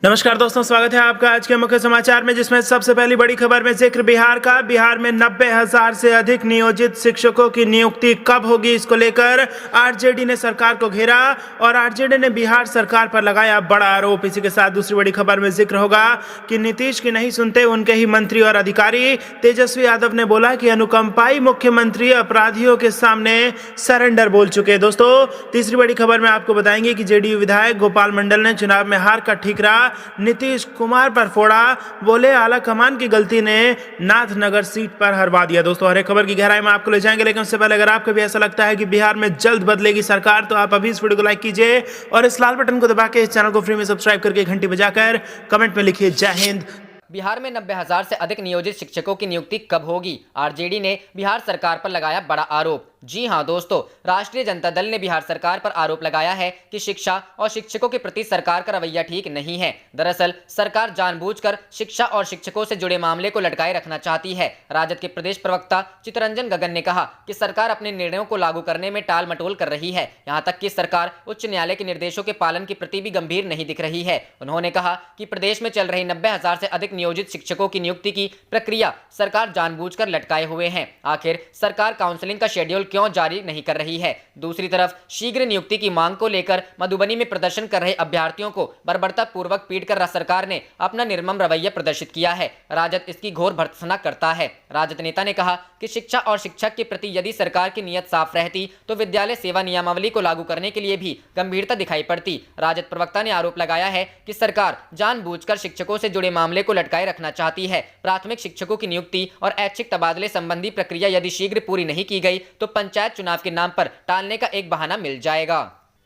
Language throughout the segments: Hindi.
नमस्कार दोस्तों, स्वागत है आपका आज के मुख्य समाचार में, जिसमें सबसे पहली बड़ी खबर में जिक्र बिहार का। बिहार में 90,000 से अधिक नियोजित शिक्षकों की नियुक्ति कब होगी, इसको लेकर आरजेडी ने सरकार को घेरा और आरजेडी ने बिहार सरकार पर लगाया बड़ा आरोप। इसी के साथ दूसरी बड़ी खबर में जिक्र होगा कि नीतीश की नहीं सुनते उनके ही मंत्री और अधिकारी। तेजस्वी यादव ने बोला कि अनुकंपाई मुख्यमंत्री अपराधियों के सामने सरेंडर बोल चुके। दोस्तों, तीसरी बड़ी खबर में आपको बताएंगे कि जेडीयू विधायक गोपाल मंडल ने चुनाव में हार का ठीकरा नीतीश कुमार पर फोड़ा। बोले आला कमान की गलती ने नाथनगर सीट पर हरवा दिया। दोस्तों, हर एक खबर की गहराई में आपको ले जाएंगे, लेकिन उससे पहले अगर आपको भी ऐसा लगता है कि बिहार में जल्द बदलेगी सरकार, तो आप अभी इस वीडियो को लाइक कीजिए और इस लाल बटन को दबा के इस चैनल को फ्री में सब्सक्राइब करके घंटी बजाकर कमेंट में लिखिए जय हिंद। बिहार में 90,000 से अधिक नियोजित शिक्षकों की नियुक्ति कब होगी? आरजेडी ने बिहार सरकार पर लगाया बड़ा आरोप। जी हां दोस्तों, राष्ट्रीय जनता दल ने बिहार सरकार पर आरोप लगाया है कि शिक्षा और शिक्षकों के प्रति सरकार का रवैया ठीक नहीं है। दरअसल सरकार जानबूझकर शिक्षा और शिक्षकों से जुड़े मामले को लटकाए रखना चाहती है। राजद के प्रदेश प्रवक्ता चित्तरंजन गगन ने कहा कि सरकार अपने निर्णयों को लागू करने में टाल मटोल कर रही है। यहाँ तक कि सरकार उच्च न्यायालय के निर्देशों के पालन के प्रति भी गंभीर नहीं दिख रही है। उन्होंने कहा कि प्रदेश में चल रही 90,000 से अधिक नियोजित शिक्षकों की नियुक्ति की प्रक्रिया सरकार जानबूझकर लटकाए हुए हैं। आखिर सरकार काउंसलिंग का शेड्यूल क्यों जारी नहीं कर रही है? दूसरी तरफ शीघ्र नियुक्ति की मांग को लेकर मधुबनी में प्रदर्शन कर रहे अभ्यर्थियों को बर्बरता पूर्वक पीटकर सरकार ने अपना निर्मम रवैया प्रदर्शित किया है। राजद इसकी घोर भर्त्सना करता है। राजद नेता ने कहा कि शिक्षा और शिक्षक के प्रति यदि सरकार की नीयत साफ रहती तो विद्यालय सेवा नियमावली को लागू करने के लिए भी गंभीरता दिखाई पड़ती। राजद प्रवक्ता ने आरोप लगाया है कि सरकार जानबूझकर शिक्षकों से जुड़े मामले को लटकाए रखना चाहती है। प्राथमिक शिक्षकों की नियुक्ति और ऐच्छिक तबादले संबंधी प्रक्रिया यदि शीघ्र पूरी नहीं की गई तो पंचायत चुनाव के नाम पर टालने का एक बहाना मिल जाएगा।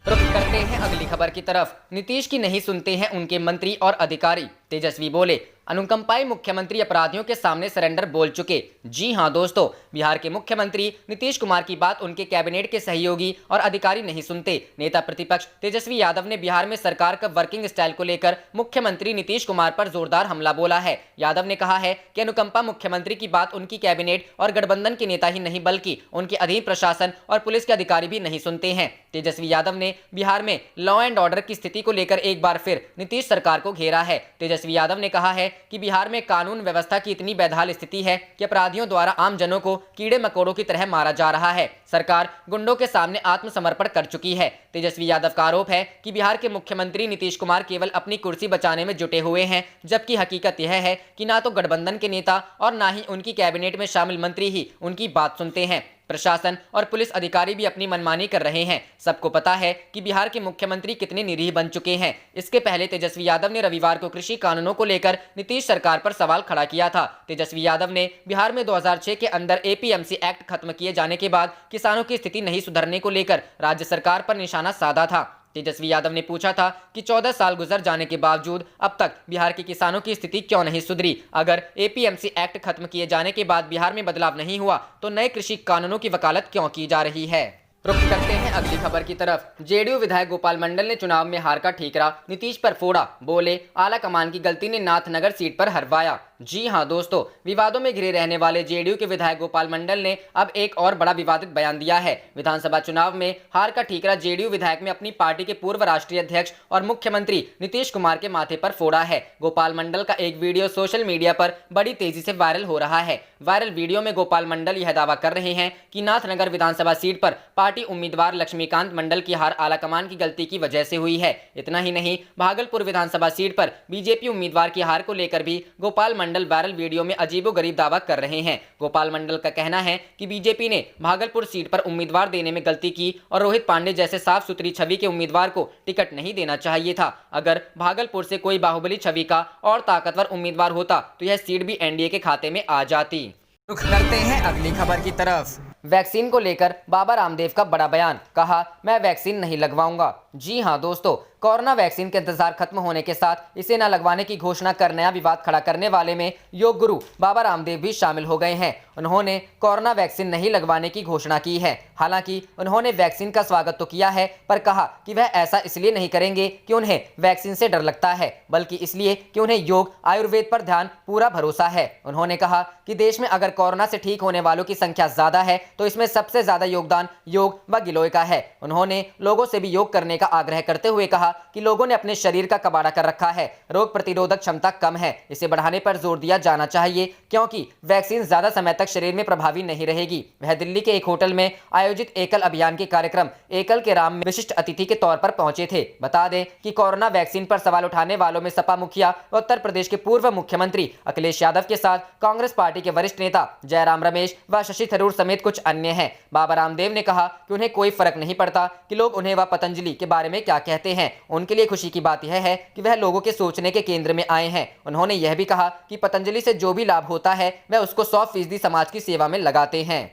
रुख करते हैं अगली खबर की तरफ। नीतीश की नहीं सुनते हैं उनके मंत्री और अधिकारी। तेजस्वी बोले अनुकंपाई मुख्यमंत्री अपराधियों के सामने सरेंडर बोल चुके। जी हां दोस्तों, बिहार के मुख्यमंत्री नीतीश कुमार की बात उनके कैबिनेट के सहयोगी और अधिकारी नहीं सुनते। नेता प्रतिपक्ष तेजस्वी यादव ने बिहार में सरकार का वर्किंग स्टाइल को लेकर मुख्यमंत्री नीतीश कुमार पर जोरदार हमला बोला है। यादव ने कहा है कि अनुकंपा मुख्यमंत्री की बात उनकी कैबिनेट और गठबंधन के नेता ही नहीं बल्कि उनके अधीन प्रशासन और पुलिस के अधिकारी भी नहीं सुनते हैं। तेजस्वी यादव ने बिहार में लॉ एंड ऑर्डर की स्थिति को लेकर एक बार फिर नीतीश सरकार को घेरा है। तेजस्वी यादव ने कहा है कि बिहार में कानून व्यवस्था की इतनी बेहाल स्थिति है कि अपराधियों द्वारा आम जनों को कीड़े मकोड़ों की तरह मारा जा रहा है। सरकार गुंडों के सामने आत्मसमर्पण कर चुकी है। तेजस्वी यादव का आरोप है कि बिहार के मुख्यमंत्री नीतीश कुमार केवल अपनी कुर्सी बचाने में जुटे हुए हैं, जबकि हकीकत यह है कि ना तो गठबंधन के नेता और ना ही उनकी कैबिनेट में शामिल मंत्री ही उनकी बात सुनते हैं। प्रशासन और पुलिस अधिकारी भी अपनी मनमानी कर रहे हैं। सबको पता है कि बिहार के मुख्यमंत्री कितने निरीह बन चुके हैं। इसके पहले तेजस्वी यादव ने रविवार को कृषि कानूनों को लेकर नीतीश सरकार पर सवाल खड़ा किया था। तेजस्वी यादव ने बिहार में 2006 के अंदर एपीएमसी एक्ट खत्म किए जाने के बाद किसानों की स्थिति नहीं सुधरने को लेकर राज्य सरकार पर निशाना साधा था। तेजस्वी यादव ने पूछा था कि 14 साल गुजर जाने के बावजूद अब तक बिहार के किसानों की स्थिति क्यों नहीं सुधरी। अगर एपीएमसी एक्ट खत्म किए जाने के बाद बिहार में बदलाव नहीं हुआ तो नए कृषि कानूनों की वकालत क्यों की जा रही है। रुख करते हैं अगली खबर की तरफ। जेडीयू विधायक गोपाल मंडल ने चुनाव में हार का ठीकरा नीतीश पर फोड़ा। बोले आला कमान की गलती ने नाथनगर सीट पर हरवाया। जी हां दोस्तों, विवादों में घिरे रहने वाले जेडीयू के विधायक गोपाल मंडल ने अब एक और बड़ा विवादित बयान दिया है। विधानसभा चुनाव में हार का ठीकरा जेडीयू विधायक ने अपनी पार्टी के पूर्व राष्ट्रीय अध्यक्ष और मुख्यमंत्री नीतीश कुमार के माथे पर फोड़ा है। गोपाल मंडल का एक वीडियो सोशल मीडिया पर बड़ी तेजी से वायरल हो रहा है। वायरल वीडियो में गोपाल मंडल यह दावा कर रहे हैं कि नाथनगर विधानसभा सीट पर पार्टी उम्मीदवार लक्ष्मीकांत मंडल की हार आलाकमान की गलती की वजह से हुई है। इतना ही नहीं, भागलपुर विधानसभा सीट पर बीजेपी उम्मीदवार की हार को लेकर भी गोपाल मंडल वायरल वीडियो में अजीबोगरीब दावा कर रहे हैं। गोपाल मंडल का कहना है कि बीजेपी ने भागलपुर सीट पर उम्मीदवार देने में गलती की और रोहित पांडे जैसे साफ सुथरी छवि के उम्मीदवार को टिकट नहीं देना चाहिए था। अगर भागलपुर से कोई बाहुबली छवि का और ताकतवर उम्मीदवार होता तो यह सीट भी एनडीए के खाते में आ जाती। रुख करते हैं अगली खबर की तरफ। वैक्सीन को लेकर बाबा रामदेव का बड़ा बयान। कहा मैं वैक्सीन नहीं लगवाऊंगा। जी हां दोस्तों, कोरोना वैक्सीन के इंतजार खत्म होने के साथ इसे न लगवाने की घोषणा कर नया विवाद खड़ा करने वाले में योग गुरु बाबा रामदेव भी शामिल हो गए हैं। उन्होंने कोरोना वैक्सीन नहीं लगवाने की घोषणा की है। हालांकि उन्होंने वैक्सीन का स्वागत तो किया है, पर कहा कि वह ऐसा इसलिए नहीं करेंगे कि उन्हें वैक्सीन से डर लगता है, बल्कि इसलिए कि उन्हें योग आयुर्वेद पर ध्यान पूरा भरोसा है। उन्होंने कहा कि देश में अगर कोरोना से ठीक होने वालों की संख्या ज्यादा है तो इसमें सबसे ज्यादा योगदान योग व गिलोय का है। उन्होंने लोगों से भी योग करने का आग्रह करते हुए कहा कहा कि लोगों ने अपने शरीर का कबाड़ा कर रखा है, रोग प्रतिरोधक क्षमता कम है, इसे बढ़ाने पर जोर दिया जाना चाहिए क्योंकि वैक्सीन ज्यादा समय तक शरीर में प्रभावी नहीं रहेगी। वह दिल्ली के एक होटल में आयोजित एकल अभियान के कार्यक्रम एकल के राम में विशिष्ट अतिथि के तौर पर पहुंचे थे। बता दें कि कोरोना वैक्सीन पर सवाल उठाने वालों में सपा मुखिया व उत्तर प्रदेश के पूर्व मुख्यमंत्री अखिलेश यादव के साथ कांग्रेस पार्टी के वरिष्ठ नेता जयराम रमेश व शशि थरूर समेत कुछ अन्य हैं। बाबा रामदेव ने कहा कि उन्हें कोई फर्क नहीं पड़ता कि लोग उन्हें व पतंजलि के बारे में क्या कहते हैं, उनके लिए खुशी की बात यह है कि वह लोगों के सोचने के केंद्र में आए हैं। उन्होंने यह भी कहा कि पतंजलि से जो भी लाभ होता है वह उसको 100% समाज की सेवा में लगाते हैं।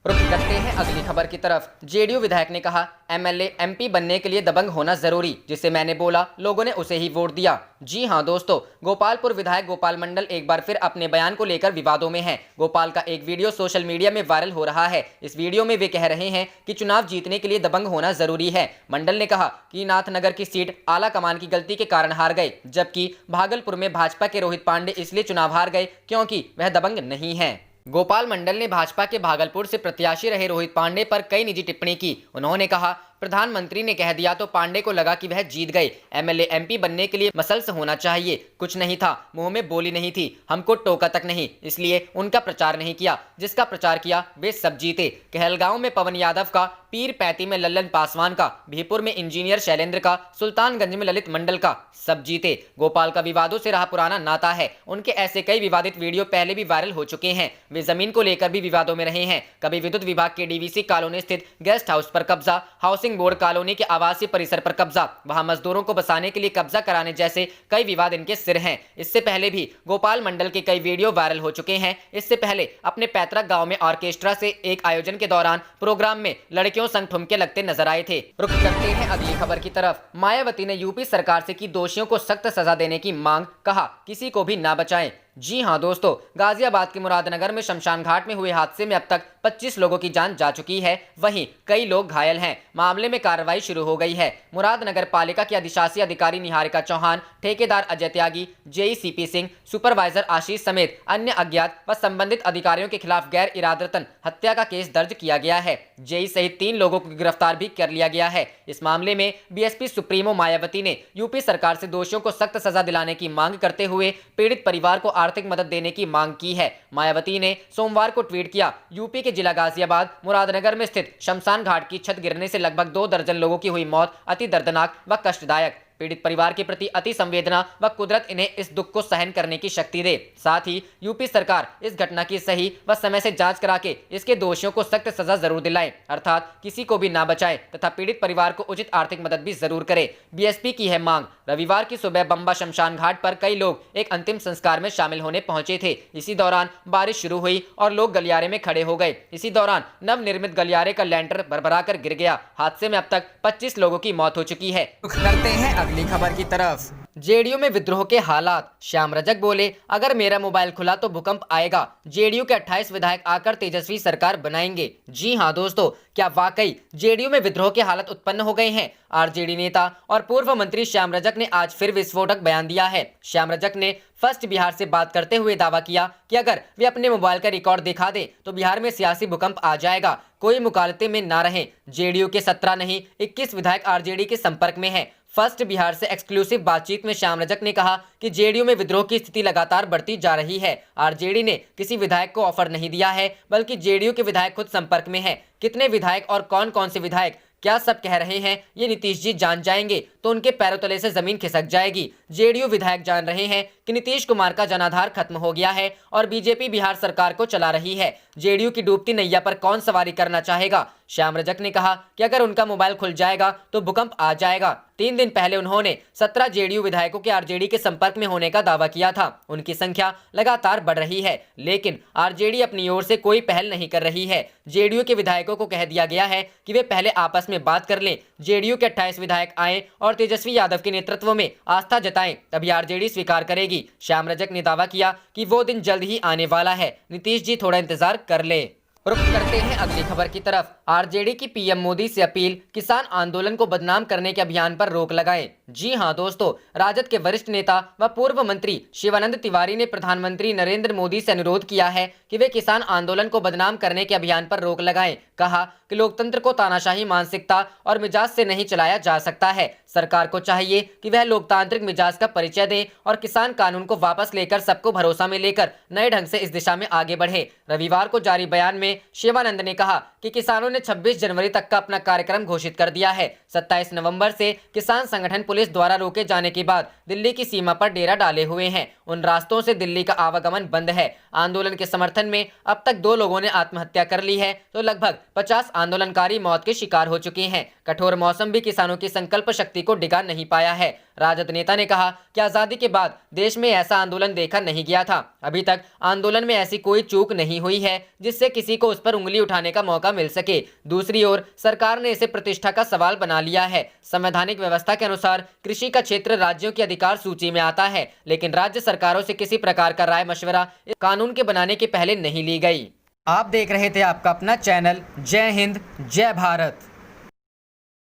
रुक करते हैं अगली खबर की तरफ। जेडीयू विधायक ने कहा एमएलए एमपी बनने के लिए दबंग होना जरूरी, जिसे मैंने बोला लोगों ने उसे ही वोट दिया। जी हां दोस्तों, गोपालपुर विधायक गोपाल मंडल एक बार फिर अपने बयान को लेकर विवादों में हैं। गोपाल का एक वीडियो सोशल मीडिया में वायरल हो रहा है। इस वीडियो में वे कह रहे हैं कि चुनाव जीतने के लिए दबंग होना जरूरी है। मंडल ने कहा कि नाथनगर की सीट आला कमान की गलती के कारण हार गए, जबकि भागलपुर में भाजपा के रोहित पांडे इसलिए चुनाव हार गए क्योंकि वह दबंग नहीं है। गोपाल मंडल ने भाजपा के भागलपुर से प्रत्याशी रहे रोहित पांडे पर कई निजी टिप्पणी की। उन्होंने कहा प्रधानमंत्री ने कह दिया तो पांडे को लगा कि वह जीत गए। एमएलए एमपी बनने के लिए मसल्स होना चाहिए, कुछ नहीं था, मुंह में बोली नहीं थी, हमको टोका तक नहीं, इसलिए उनका प्रचार नहीं किया। जिसका प्रचार किया वे सब जीते। कहलगांव में पवन यादव का, पीर पैती में लल्लन पासवान का, भीपुर में इंजीनियर शैलेंद्र का, सुल्तानगंज में ललित मंडल का, सब जीते। गोपाल का विवादों से रहा पुराना नाता है। उनके ऐसे कई विवादित वीडियो पहले भी वायरल हो चुके हैं। वे जमीन को लेकर भी विवादों में रहे हैं। कभी विद्युत विभाग के डीवीसी कॉलोनी स्थित गेस्ट हाउस पर कब्जा, हाउसिंग बोर्ड कॉलोनी के आवासीय परिसर पर कब्जा, वहां मजदूरों को बसाने के लिए कब्जा कराने जैसे कई विवाद इनके सिर हैं। इससे पहले भी गोपाल मंडल के कई वीडियो वायरल हो चुके हैं। इससे पहले अपने पैतृक गांव में ऑर्केस्ट्रा से एक आयोजन के दौरान प्रोग्राम में लड़कियों संग ठुमके लगते नजर आए थे। रुक करते हैं अगली खबर की तरफ। मायावती ने यूपी सरकार से की दोषियों को सख्त सजा देने की मांग, कहा किसी को भी ना बचाएं। जी हां दोस्तों, गाजियाबाद के मुरादनगर में शमशान घाट में हुए हादसे में अब तक 25 लोगों की जान जा चुकी है, वहीं कई लोग घायल हैं। मामले में कार्रवाई शुरू हो गई है। मुरादनगर पालिका की अधिशासी अधिकारी निहारिका चौहान, ठेकेदार Ajay Tyagi, JEE CP Singh, supervisor आशीष समेत अन्य अज्ञात व संबंधित अधिकारियों के खिलाफ गैर इरादतन हत्या का केस दर्ज किया गया है। जेई सहित 3 लोगों को गिरफ्तार भी कर लिया गया है। इस मामले में बीएसपी सुप्रीमो मायावती ने यूपी सरकार से दोषियों को सख्त सजा दिलाने की मांग करते हुए पीड़ित परिवार को आर्थिक मदद देने की मांग की है। मायावती ने सोमवार को ट्वीट किया, यूपी के जिला गाजियाबाद मुरादनगर में स्थित शमशान घाट की छत गिरने से लगभग 2 दर्जन लोगों की हुई मौत अति दर्दनाक व कष्टदायक। पीड़ित परिवार के प्रति अति संवेदना व कुदरत इन्हें इस दुख को सहन करने की शक्ति दे। साथ ही यूपी सरकार इस घटना की सही व समय से जांच करा के इसके दोषियों को सख्त सजा जरूर दिलाए, अर्थात किसी को भी ना बचाए तथा पीड़ित परिवार को उचित आर्थिक मदद भी जरूर करे। बीएसपी की है मांग। रविवार की सुबह बम्बा शमशान घाट पर कई लोग एक अंतिम संस्कार में शामिल होने पहुंचे थे। इसी दौरान बारिश शुरू हुई और लोग गलियारे में खड़े हो गए। इसी दौरान नवनिर्मित गलियारे का लैंटर भरभरा कर गिर गया। हादसे में अब तक 25 लोगों की मौत हो चुकी है। करते हैं अगली खबर की तरफ। जेडीयू में विद्रोह के हालात। श्याम रजक बोले, अगर मेरा मोबाइल खुला तो भूकंप आएगा। जेडीयू के 28 विधायक आकर तेजस्वी सरकार बनाएंगे। जी हां दोस्तों, क्या वाकई जेडीयू में विद्रोह के हालत उत्पन्न हो गए हैं? आरजेडी नेता और पूर्व मंत्री श्याम रजक ने आज फिर विस्फोटक बयान दिया है। श्याम रजक ने फर्स्ट बिहार से बात करते हुए दावा किया कि अगर वे अपने मोबाइल का रिकॉर्ड दिखा दें तो बिहार में सियासी भूकंप आ जाएगा। कोई मुकालते में ना रहें। जेडीयू के 17 नहीं 21 विधायक आरजेडी के संपर्क में हैं। फर्स्ट बिहार से एक्सक्लूसिव बातचीत में श्याम रजक ने कहा कि जेडीयू में विद्रोह की स्थिति लगातार बढ़ती जा रही है। आरजेडी ने किसी विधायक को ऑफर नहीं दिया है, बल्कि जेडीयू के विधायक खुद संपर्क में हैं। कितने विधायक और कौन कौन से विधायक क्या सब कह रहे हैं ये नीतीश जी जान जाएंगे तो उनके पैरों तले से जमीन खिसक जाएगी। जेडीयू विधायक जान रहे हैं कि नीतीश कुमार का जनाधार खत्म हो गया है और बीजेपी बिहार सरकार को चला रही है। जेडीयू की डूबती नैया पर कौन सवारी करना चाहेगा? श्याम रजक ने कहा कि अगर उनका मोबाइल खुल जाएगा तो भूकंप आ जाएगा। 3 दिन पहले उन्होंने 17 जेडीयू विधायकों के आरजेडी के संपर्क में होने का दावा किया था। उनकी संख्या लगातार बढ़ रही है, लेकिन आरजेडी अपनी ओर से कोई पहल नहीं कर रही है। जेडीयू के विधायकों को कह दिया गया है कि वे पहले आपस में बात कर लें। जेडीयू के 28 विधायक आए और तेजस्वी यादव के नेतृत्व में आस्था जताएं, तभी आरजेडी स्वीकार करेगी। श्याम रजक ने दावा किया कि वो दिन जल्द ही आने वाला है। नीतीश जी थोड़ा इंतजार कर ले। रुख करते हैं अगली खबर की तरफ। आरजेडी की पीएम मोदी से अपील, किसान आंदोलन को बदनाम करने के अभियान पर रोक लगाएं। जी हां दोस्तों, राजद के वरिष्ठ नेता व पूर्व मंत्री शिवानंद तिवारी ने प्रधानमंत्री नरेंद्र मोदी से अनुरोध किया है कि वे किसान आंदोलन को बदनाम करने के अभियान पर रोक लगाएं। कहा कि लोकतंत्र को तानाशाही मानसिकता और मिजाज से नहीं चलाया जा सकता है। सरकार को चाहिए कि वह लोकतांत्रिक मिजाज का परिचय दे और किसान कानून को वापस लेकर सबको भरोसा में लेकर नए ढंग से इस दिशा में आगे बढ़े। रविवार को जारी बयान में शिवानंद ने कहा कि किसानों ने 26 जनवरी तक का अपना कार्यक्रम घोषित कर दिया है। 27 नवंबर से किसान संगठन पुलिस द्वारा रोके जाने के बाद दिल्ली की सीमा पर डेरा डाले हुए हैं। उन रास्तों से दिल्ली का आवागमन बंद है। आंदोलन के समर्थन में अब तक 2 लोगों ने आत्महत्या कर ली है तो लगभग 50 आंदोलनकारी मौत के शिकार हो चुके हैं। कठोर मौसम भी किसानों की संकल्प शक्ति को डिगा नहीं पाया है। राजद नेता ने कहा कि आजादी के बाद देश में ऐसा आंदोलन देखा नहीं गया था। अभी तक आंदोलन में ऐसी कोई चूक नहीं हुई है जिससे किसी को उस पर उंगली उठाने का मौका मिल सके। दूसरी ओर सरकार ने इसे प्रतिष्ठा का सवाल बना लिया है। संवैधानिक व्यवस्था के अनुसार कृषि का क्षेत्र राज्यों की अधिकार सूची में आता है, लेकिन राज्य सरकारों से किसी प्रकार का राय मशवरा इस कानून के बनाने के पहले नहीं ली गई। आप देख रहे थे आपका अपना चैनल जय हिंद जय भारत।